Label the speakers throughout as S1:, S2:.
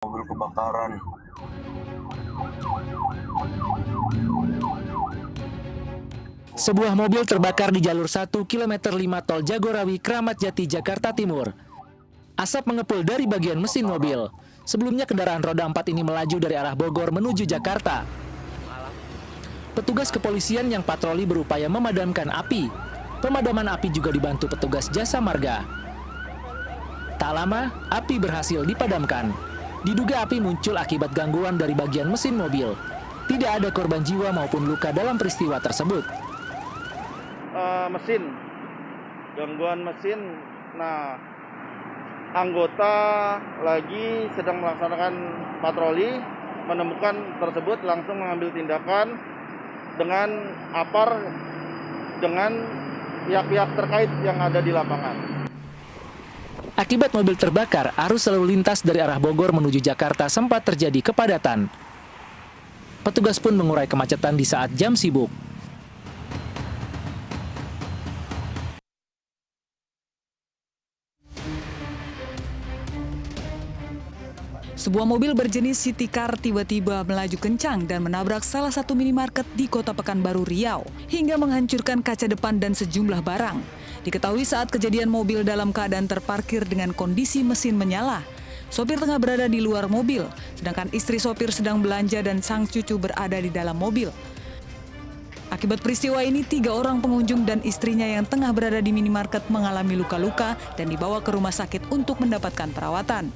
S1: Mobil kebakaran.
S2: Sebuah mobil terbakar di jalur 1 km 5 Tol Jagorawi, Kramat Jati, Jakarta Timur. Asap mengepul dari bagian mesin mobil. Sebelumnya kendaraan roda 4 ini melaju dari arah Bogor menuju Jakarta. Petugas kepolisian yang patroli berupaya memadamkan api. Pemadaman api juga dibantu petugas jasa marga. Tak lama, api berhasil dipadamkan. Diduga api muncul akibat gangguan dari bagian mesin mobil. Tidak ada korban jiwa maupun luka dalam peristiwa tersebut.
S3: Mesin, gangguan mesin. Nah, anggota lagi sedang melaksanakan patroli, menemukan tersebut, langsung mengambil tindakan dengan apar dengan pihak-pihak terkait yang ada di lapangan.
S2: Akibat mobil terbakar, arus lalu lintas dari arah Bogor menuju Jakarta sempat terjadi kepadatan. Petugas pun mengurai kemacetan di saat jam sibuk.
S4: Sebuah mobil berjenis City Car tiba-tiba melaju kencang dan menabrak salah satu minimarket di Kota Pekanbaru, Riau, hingga menghancurkan kaca depan dan sejumlah barang. Diketahui saat kejadian mobil dalam keadaan terparkir dengan kondisi mesin menyala. Sopir tengah berada di luar mobil, sedangkan istri sopir sedang belanja dan sang cucu berada di dalam mobil. Akibat peristiwa ini, 3 orang pengunjung dan istrinya yang tengah berada di minimarket mengalami luka-luka dan dibawa ke rumah sakit untuk mendapatkan perawatan.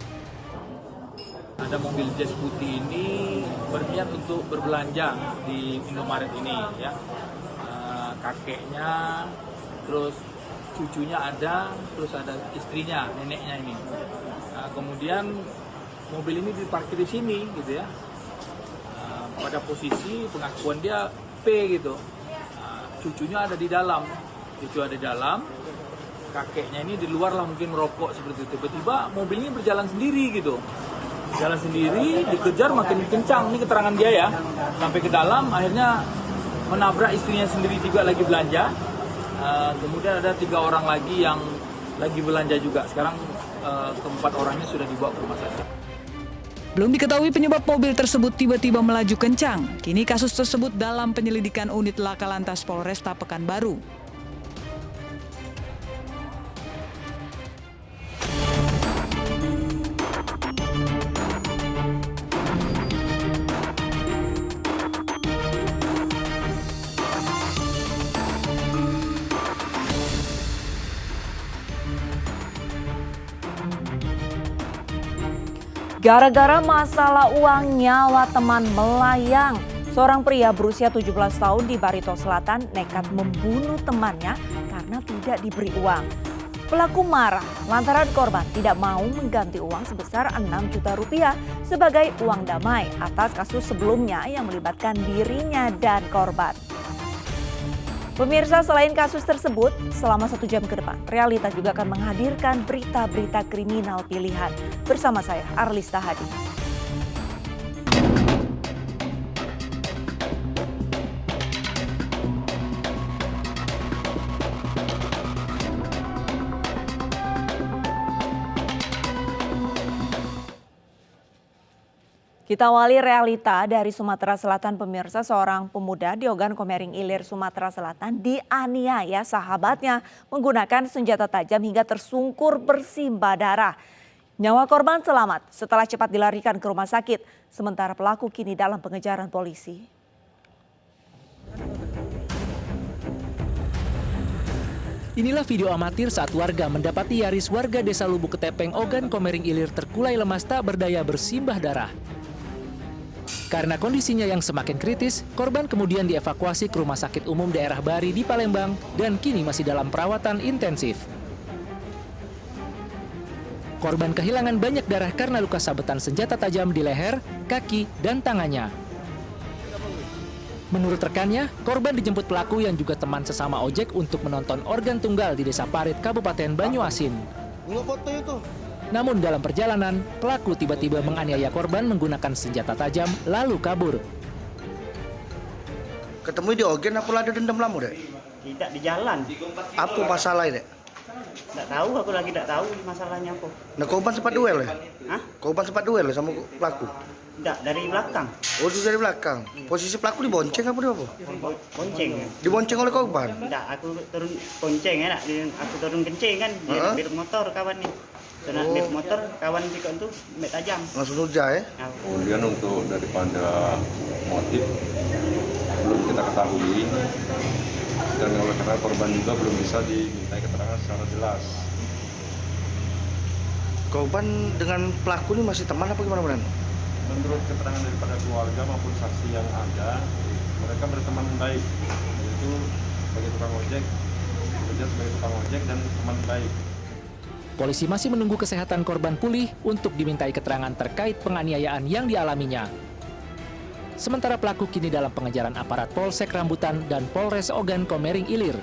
S5: Ada mobil Jazz putih ini berniat untuk berbelanja di Indomaret ini, ya. Kakeknya, terus cucunya ada, terus ada istrinya, neneknya ini. Kemudian mobil ini diparkir di sini, gitu ya. Pada posisi pengakuan dia P gitu. Cucunya ada di dalam, kakeknya ini di luar lah mungkin merokok seperti itu. Tiba-tiba mobil ini berjalan sendiri gitu. Jalan sendiri, dikejar makin kencang, ini keterangan dia ya, sampai ke dalam, akhirnya menabrak istrinya sendiri juga lagi belanja. Kemudian ada 3 orang lagi yang lagi belanja juga. Sekarang keempat orangnya sudah dibawa ke rumah sakit.
S4: Belum diketahui penyebab mobil tersebut tiba-tiba melaju kencang. Kini kasus tersebut dalam penyelidikan unit Laka Lantas Polresta Pekanbaru.
S6: Gara-gara masalah uang, nyawa teman melayang. Seorang pria berusia 17 tahun di Barito Selatan nekat membunuh temannya karena tidak diberi uang. Pelaku marah lantaran korban tidak mau mengganti uang sebesar 6 juta rupiah sebagai uang damai atas kasus sebelumnya yang melibatkan dirinya dan korban. Pemirsa, selain kasus tersebut, selama 1 jam ke depan, Realita juga akan menghadirkan berita-berita kriminal pilihan. Bersama saya, Arlista Hadi. Kita awali Realita dari Sumatera Selatan, pemirsa. Seorang pemuda di Ogan Komering Ilir, Sumatera Selatan dianiaya sahabatnya menggunakan senjata tajam hingga tersungkur bersimbah darah. Nyawa korban selamat setelah cepat dilarikan ke rumah sakit, sementara pelaku kini dalam pengejaran polisi.
S2: Inilah video amatir saat warga mendapati Yaris warga desa Lubuk Ketepeng, Ogan Komering Ilir terkulai lemas tak berdaya bersimbah darah. Karena kondisinya yang semakin kritis, korban kemudian dievakuasi ke Rumah Sakit Umum Daerah Bari di Palembang dan kini masih dalam perawatan intensif. Korban kehilangan banyak darah karena luka sabetan senjata tajam di leher, kaki, dan tangannya. Menurut rekannya, korban dijemput pelaku yang juga teman sesama ojek untuk menonton organ tunggal di Desa Parit, Kabupaten Banyuasin. Namun dalam perjalanan, pelaku tiba-tiba menganiaya korban menggunakan senjata tajam lalu kabur.
S7: Ketemu di Ogen apa ada dendam lama deh?
S8: Tidak di jalan.
S7: Apa masalah deh?
S1: Nggak tahu, aku lagi nggak tahu masalahnya apa.
S7: Nah, korban sempat duel ya?
S1: Hah?
S7: Korban sempat duel ya sama pelaku?
S1: Nggak, dari belakang.
S7: Oh, itu dari belakang. Posisi pelaku dibonceng apa di apa?
S1: Bonceng.
S7: Dibonceng oleh korban?
S1: Nggak, aku turun bonceng ya, aku turun kencing kan. Dia beat motor kawan nih. Kena beat motor, kawan pikir itu beat tajam.
S7: Langsung saja ya?
S1: Nah,
S8: Kemudian untuk daripada motif belum kita ketahui, dan oleh karena korban juga belum bisa dimintai keterangan secara jelas.
S7: Korban dengan pelaku ini masih teman apa gimana, Bran?
S8: Menurut keterangan daripada keluarga maupun saksi yang ada, mereka berteman baik, yaitu sebagai tukang ojek, bekerja sebagai tukang ojek dan teman baik.
S2: Polisi masih menunggu kesehatan korban pulih untuk dimintai keterangan terkait penganiayaan yang dialaminya. Sementara pelaku kini dalam pengejaran aparat Polsek Rambutan dan Polres Ogan Komering Ilir.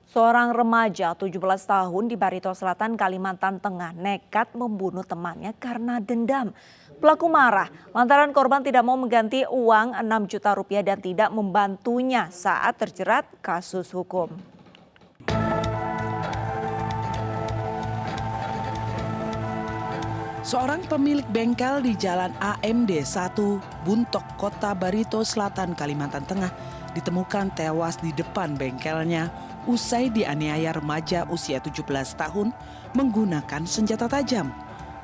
S6: Seorang remaja 17 tahun di Barito Selatan, Kalimantan Tengah nekat membunuh temannya karena dendam. Pelaku marah lantaran korban tidak mau mengganti uang 6 juta rupiah dan tidak membantunya saat terjerat kasus hukum.
S9: Seorang pemilik bengkel di Jalan AMD 1, Buntok, Kota Barito Selatan, Kalimantan Tengah, ditemukan tewas di depan bengkelnya usai dianiaya remaja usia 17 tahun menggunakan senjata tajam.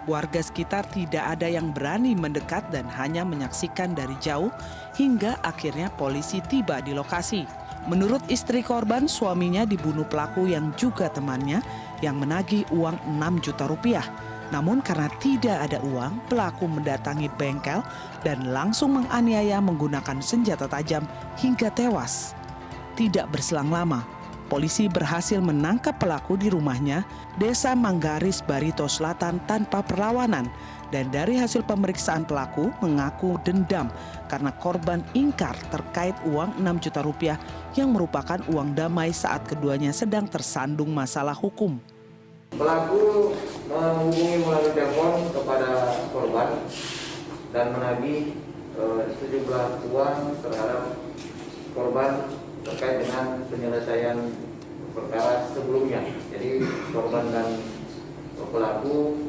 S9: Warga sekitar tidak ada yang berani mendekat dan hanya menyaksikan dari jauh hingga akhirnya polisi tiba di lokasi. Menurut istri korban, suaminya dibunuh pelaku yang juga temannya yang menagih uang 6 juta rupiah. Namun karena tidak ada uang, pelaku mendatangi bengkel dan langsung menganiaya menggunakan senjata tajam hingga tewas. Tidak berselang lama, polisi berhasil menangkap pelaku di rumahnya, Desa Manggaris, Barito Selatan tanpa perlawanan. Dan dari hasil pemeriksaan pelaku mengaku dendam karena korban ingkar terkait uang 6 juta rupiah yang merupakan uang damai saat keduanya sedang tersandung masalah hukum.
S10: Pelaku menghubungi melalui telepon kepada korban dan menagih sejumlah uang terhadap korban terkait dengan penyelesaian perkara sebelumnya. Jadi korban dan pelaku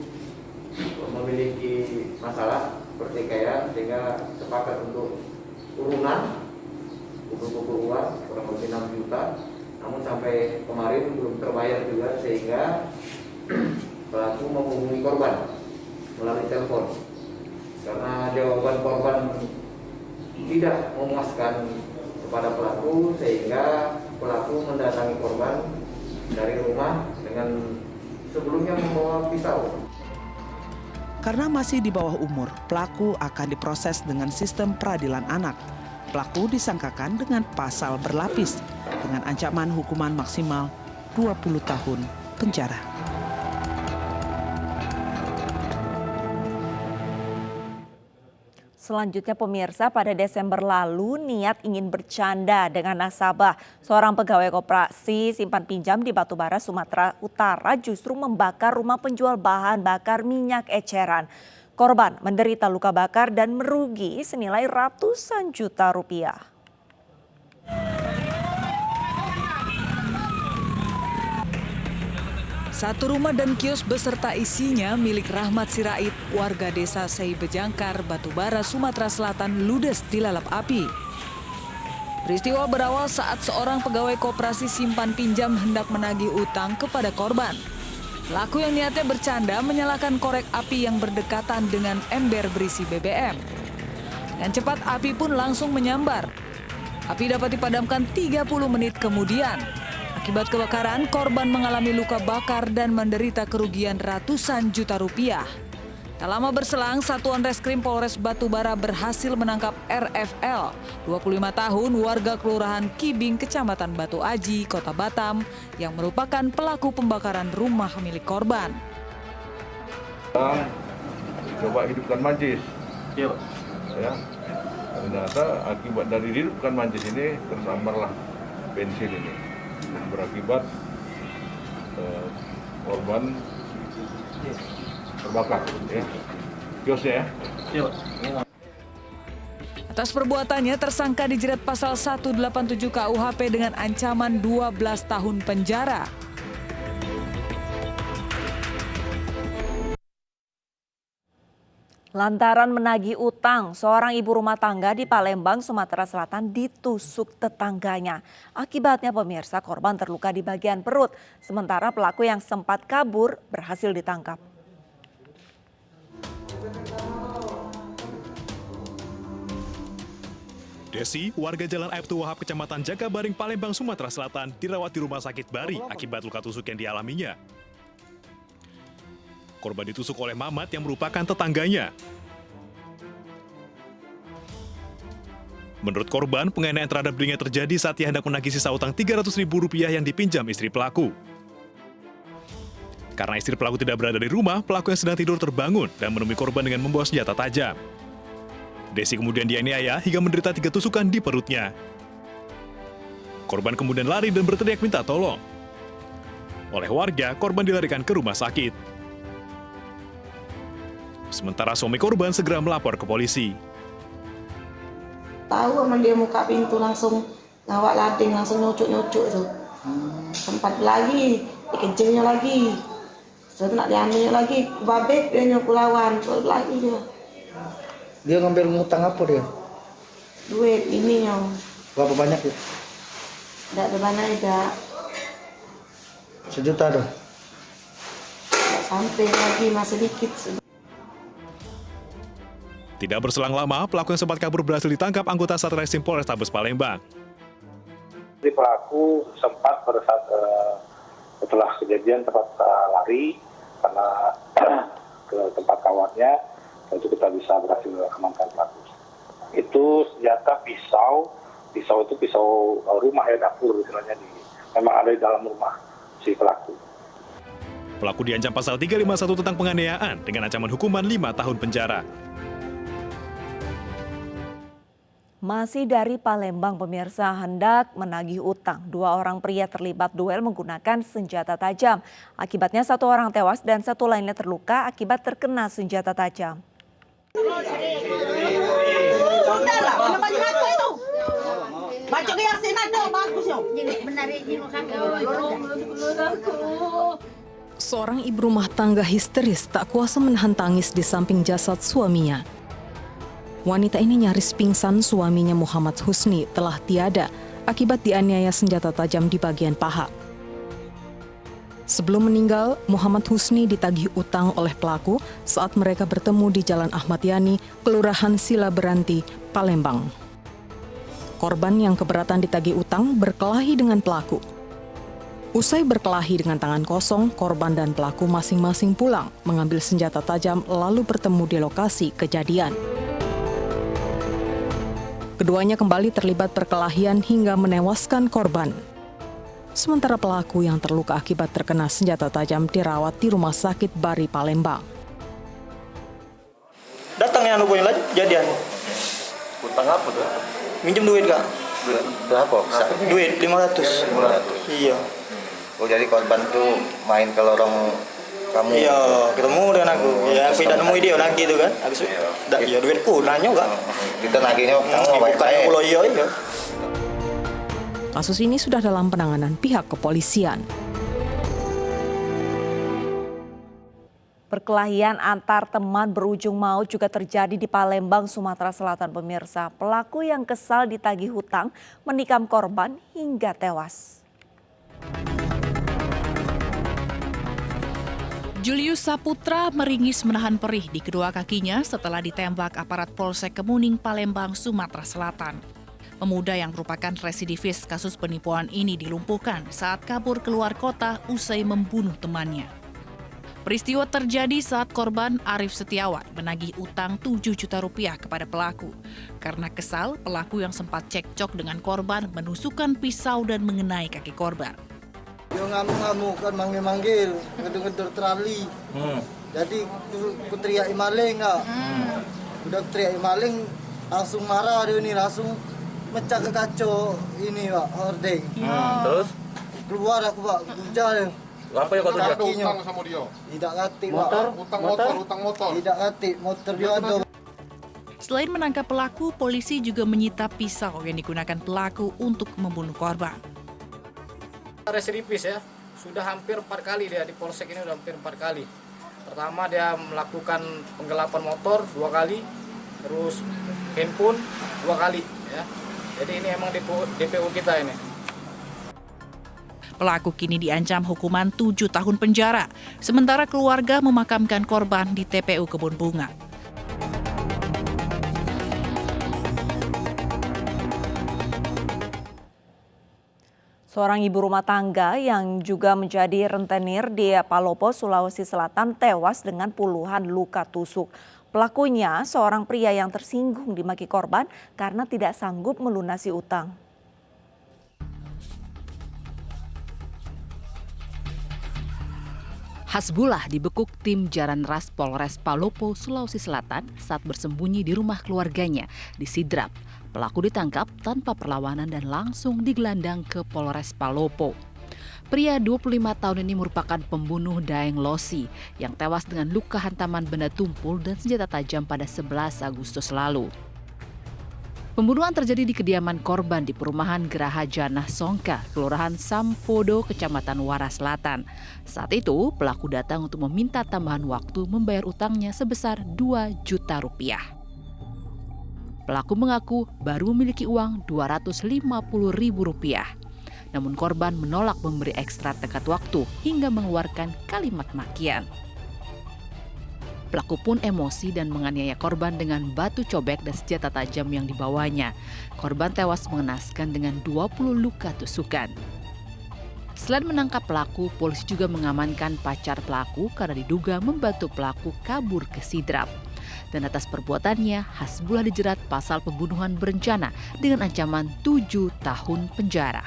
S10: memiliki masalah pertikaian sehingga sepakat untuk urunan buku-buku uang kurang lebih 6 juta. Namun sampai kemarin belum terbayar juga sehingga pelaku menghubungi korban melalui telepon. Karena jawaban korban tidak memuaskan kepada pelaku sehingga pelaku mendatangi korban dari rumah dengan sebelumnya membawa pisau.
S9: Karena masih di bawah umur, pelaku akan diproses dengan sistem peradilan anak. Pelaku disangkakan dengan pasal berlapis dengan ancaman hukuman maksimal 20 tahun penjara.
S6: Selanjutnya pemirsa, pada Desember lalu niat ingin bercanda dengan nasabah. Seorang pegawai koperasi simpan pinjam di Batubara, Sumatera Utara justru membakar rumah penjual bahan bakar minyak eceran. Korban menderita luka bakar dan merugi senilai ratusan juta rupiah.
S4: Satu rumah dan kios beserta isinya milik Rahmat Sirait, warga desa Seibejangkar, Batubara, Sumatera Selatan ludes dilalap api. Peristiwa berawal saat seorang pegawai koperasi simpan pinjam hendak menagih utang kepada korban. Pelaku yang niatnya bercanda menyalakan korek api yang berdekatan dengan ember berisi BBM. Dengan cepat api pun langsung menyambar. Api dapat dipadamkan 30 menit kemudian. Akibat kebakaran, korban mengalami luka bakar dan menderita kerugian ratusan juta rupiah. Tak lama berselang, Satuan Reskrim Polres Batubara berhasil menangkap RFL, 25 tahun, warga Kelurahan Kibing, Kecamatan Batu Aji, Kota Batam, yang merupakan pelaku pembakaran rumah milik korban.
S8: Coba hidupkan mancis. Iya, Pak. Ya. Ternyata akibat dari hidupkan mancis ini tersambarlah bensin ini. Berakibat korban terbakar, ya. Kiosnya ya.
S4: Atas perbuatannya, tersangka dijerat pasal 187 KUHP dengan ancaman 12 tahun penjara.
S6: Lantaran menagih utang, seorang ibu rumah tangga di Palembang, Sumatera Selatan ditusuk tetangganya. Akibatnya pemirsa, korban terluka di bagian perut, sementara pelaku yang sempat kabur berhasil ditangkap.
S11: Desi, warga Jalan Aibtu Wahab, Kecamatan Jakabaring, Palembang, Sumatera Selatan, dirawat di rumah sakit Bari akibat luka tusuk yang dialaminya. Korban ditusuk oleh Mamat yang merupakan tetangganya. Menurut korban, penganiayaan terhadap dirinya terjadi saat ia hendak menagih sisa utang Rp300.000 yang dipinjam istri pelaku. Karena istri pelaku tidak berada di rumah, pelaku yang sedang tidur terbangun dan menemui korban dengan membawa senjata tajam. Desi kemudian dianiaya hingga menderita 3 tusukan di perutnya. Korban kemudian lari dan berteriak minta tolong. Oleh warga, korban dilarikan ke rumah sakit. Sementara suami korban segera melapor ke polisi.
S12: Tahu sama dia buka pintu langsung ngawak lading, langsung nyucuk-nyucuk tuh. Sempat lagi, dikencingnya lagi. Setelah nak diambil lagi, babek dia nyuku lawan, lagi dia.
S7: Dia ngambil ngutang apa dia?
S12: Duit ini yang.
S7: Berapa banyak ya?
S12: Tidak ada banyak, tidak.
S7: 1 juta dah?
S12: Tidak sampai lagi, masih dikit.
S11: Tidak berselang lama, pelaku yang sempat kabur berhasil ditangkap anggota Satreskrim Polrestabes Palembang.
S13: Pelaku sempat pada saat setelah kejadian tempat lari karena ke tempat kawannya, itu kita bisa berhasil amankan pelaku. Itu senjata pisau itu pisau rumah ya, dapur istilahnya, memang ada di dalam rumah si pelaku.
S11: Pelaku diancam pasal 351 tentang penganiayaan dengan ancaman hukuman 5 tahun penjara.
S6: Masih dari Palembang, pemirsa, hendak menagih utang. 2 orang pria terlibat duel menggunakan senjata tajam. Akibatnya 1 orang tewas dan 1 lainnya terluka akibat terkena senjata tajam.
S4: Seorang ibu rumah tangga histeris tak kuasa menahan tangis di samping jasad suaminya. Wanita ini nyaris pingsan. Suaminya Muhammad Husni telah tiada akibat dianiaya senjata tajam di bagian paha. Sebelum meninggal, Muhammad Husni ditagih utang oleh pelaku saat mereka bertemu di Jalan Ahmad Yani, Kelurahan Sila Beranti, Palembang. Korban yang keberatan ditagih utang berkelahi dengan pelaku. Usai berkelahi dengan tangan kosong, korban dan pelaku masing-masing pulang, mengambil senjata tajam lalu bertemu di lokasi kejadian. Keduanya kembali terlibat perkelahian hingga menewaskan korban. Sementara pelaku yang terluka akibat terkena senjata tajam dirawat di Rumah Sakit Bari, Palembang.
S14: Datang yang hubungin lagi, jadian.
S3: Utang apa tuh?
S14: Minjem duit, Kak.
S3: Berapa?
S14: Duit 500.
S3: 500.
S14: Iya.
S3: Oh, jadi korban tuh main ke lorong kamu?
S14: Iya, ketemu dengan aku. Ya, aku tidak nemu dia lagi tuh kan. Aku ya duitku nanya enggak.
S3: Kita nagihnya kamu baik-baik.
S14: Iya.
S4: Kasus ini sudah dalam penanganan pihak kepolisian.
S6: Perkelahian antar teman berujung maut juga terjadi di Palembang, Sumatera Selatan, pemirsa. Pelaku yang kesal ditagih hutang menikam korban hingga tewas.
S15: Julius Saputra meringis menahan perih di kedua kakinya setelah ditembak aparat Polsek Kemuning, Palembang, Sumatera Selatan. Pemuda yang merupakan residivis kasus penipuan ini dilumpuhkan saat kabur keluar kota usai membunuh temannya. Peristiwa terjadi saat korban Arif Setiawan menagih utang 7 juta rupiah kepada pelaku. Karena kesal, pelaku yang sempat cekcok dengan korban menusukkan pisau dan mengenai kaki korban.
S16: Dia ngamuk-ngamuk kan, manggil-manggil, ngedor-ngedor trali. Jadi ku teriak maling enggak. Udah teriak maling, langsung marah dia ini, langsung mecah ke kaco ini Pak, hordeng.
S3: Terus?
S16: Keluar aku Pak, hujan.
S3: Apa yang kau teriak?
S16: Utang sama dia. Tidak ngerti Pak.
S3: Utang motor?
S16: Tidak ngerti, motor dia ada.
S15: Selain menangkap pelaku, polisi juga menyita pisau yang digunakan pelaku untuk membunuh korban.
S17: Residivis ya, sudah hampir 4 kali dia di polsek ini, udah hampir 4 kali. Pertama dia melakukan penggelapan motor 2 kali, terus handphone 2 kali ya. Jadi ini emang DPO kita ini.
S15: Pelaku kini diancam hukuman 7 tahun penjara, sementara keluarga memakamkan korban di TPU Kebun Bunga.
S6: Seorang ibu rumah tangga yang juga menjadi rentenir di Palopo, Sulawesi Selatan tewas dengan puluhan luka tusuk. Pelakunya seorang pria yang tersinggung dimaki korban karena tidak sanggup melunasi utang.
S18: Hasbullah dibekuk tim Jaran Ras Polres Palopo, Sulawesi Selatan saat bersembunyi di rumah keluarganya di Sidrap. Pelaku ditangkap tanpa perlawanan dan langsung digelandang ke Polres Palopo. Pria 25 tahun ini merupakan pembunuh Daeng Losi yang tewas dengan luka hantaman benda tumpul dan senjata tajam pada 11 Agustus lalu. Pembunuhan terjadi di kediaman korban di perumahan Geraha Janah Songka, Kelurahan Sampodo, Kecamatan Wara Selatan. Saat itu, pelaku datang untuk meminta tambahan waktu membayar utangnya sebesar 2 juta rupiah. Pelaku mengaku baru memiliki uang Rp250.000. Namun korban menolak memberi ekstra tenggat waktu hingga mengeluarkan kalimat makian. Pelaku pun emosi dan menganiaya korban dengan batu cobek dan senjata tajam yang dibawanya. Korban tewas mengenaskan dengan 20 luka tusukan. Selain menangkap pelaku, polisi juga mengamankan pacar pelaku karena diduga membantu pelaku kabur ke Sidrap. Dan atas perbuatannya, Hasbullah dijerat pasal pembunuhan berencana dengan ancaman 7 tahun penjara.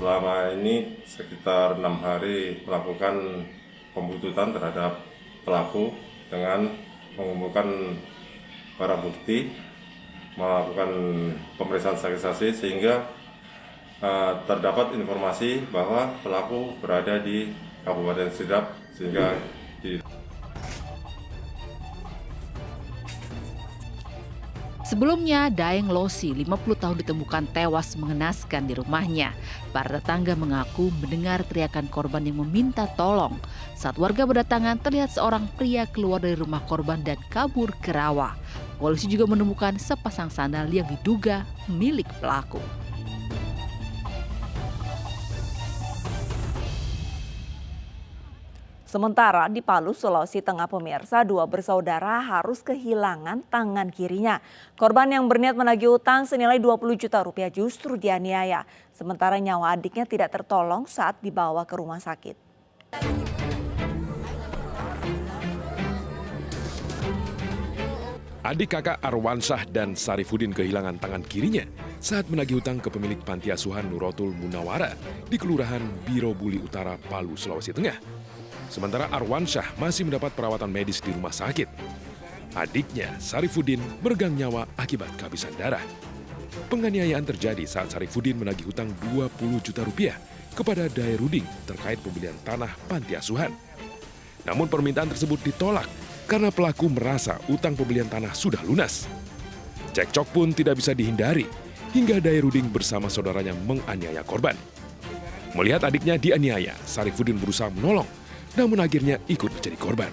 S8: Selama ini sekitar 6 hari melakukan pembuntutan terhadap pelaku dengan mengumpulkan barang bukti, melakukan pemeriksaan saksi-saksi sehingga terdapat informasi bahwa pelaku berada di Kabupaten Sidrap sehingga
S18: Sebelumnya, Daeng Losi, 50 tahun ditemukan tewas mengenaskan di rumahnya. Para tetangga mengaku mendengar teriakan korban yang meminta tolong. Saat warga berdatangan, terlihat seorang pria keluar dari rumah korban dan kabur ke rawa. Polisi juga menemukan sepasang sandal yang diduga milik pelaku.
S6: Sementara di Palu, Sulawesi Tengah, pemirsa, 2 bersaudara harus kehilangan tangan kirinya. Korban yang berniat menagih utang senilai 20 juta rupiah justru dianiaya. Sementara nyawa adiknya tidak tertolong saat dibawa ke rumah sakit.
S19: Adik kakak Arwansyah dan Sarifudin kehilangan tangan kirinya saat menagih utang ke pemilik panti asuhan Nuratul Munawara di Kelurahan Birobuli Utara, Palu, Sulawesi Tengah. Sementara Arwansyah masih mendapat perawatan medis di rumah sakit. Adiknya, Sarifudin, meregang nyawa akibat kehabisan darah. Penganiayaan terjadi saat Sarifudin menagih hutang 20 juta rupiah kepada Daeruding terkait pembelian tanah panti asuhan. Namun permintaan tersebut ditolak karena pelaku merasa utang pembelian tanah sudah lunas. Cekcok pun tidak bisa dihindari hingga Daeruding bersama saudaranya menganiaya korban. Melihat adiknya dianiaya, Sarifudin berusaha menolong, namun akhirnya ikut menjadi korban.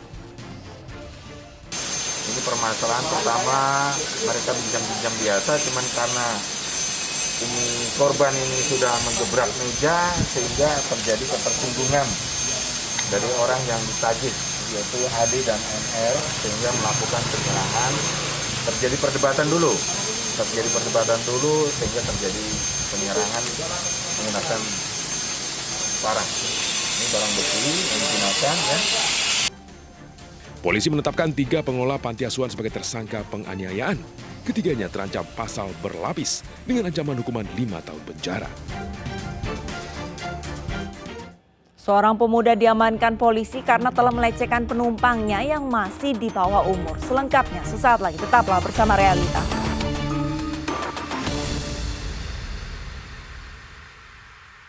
S10: Ini permasalahan pertama, mereka pinjam-pinjam biasa, cuman karena ini korban ini sudah mengebrak meja sehingga terjadi ketersinggungan dari orang yang ditagih, yaitu AD dan MR, sehingga melakukan penyerangan. Terjadi perdebatan dulu sehingga terjadi penyerangan menggunakan parang. Ini barang bukti yang digunakan ya.
S19: Polisi menetapkan 3 pengelola panti asuhan sebagai tersangka penganiayaan. Ketiganya terancam pasal berlapis dengan ancaman hukuman 5 tahun penjara.
S6: Seorang pemuda diamankan polisi karena telah melecehkan penumpangnya yang masih di bawah umur. Selengkapnya sesaat lagi, tetaplah bersama Realita.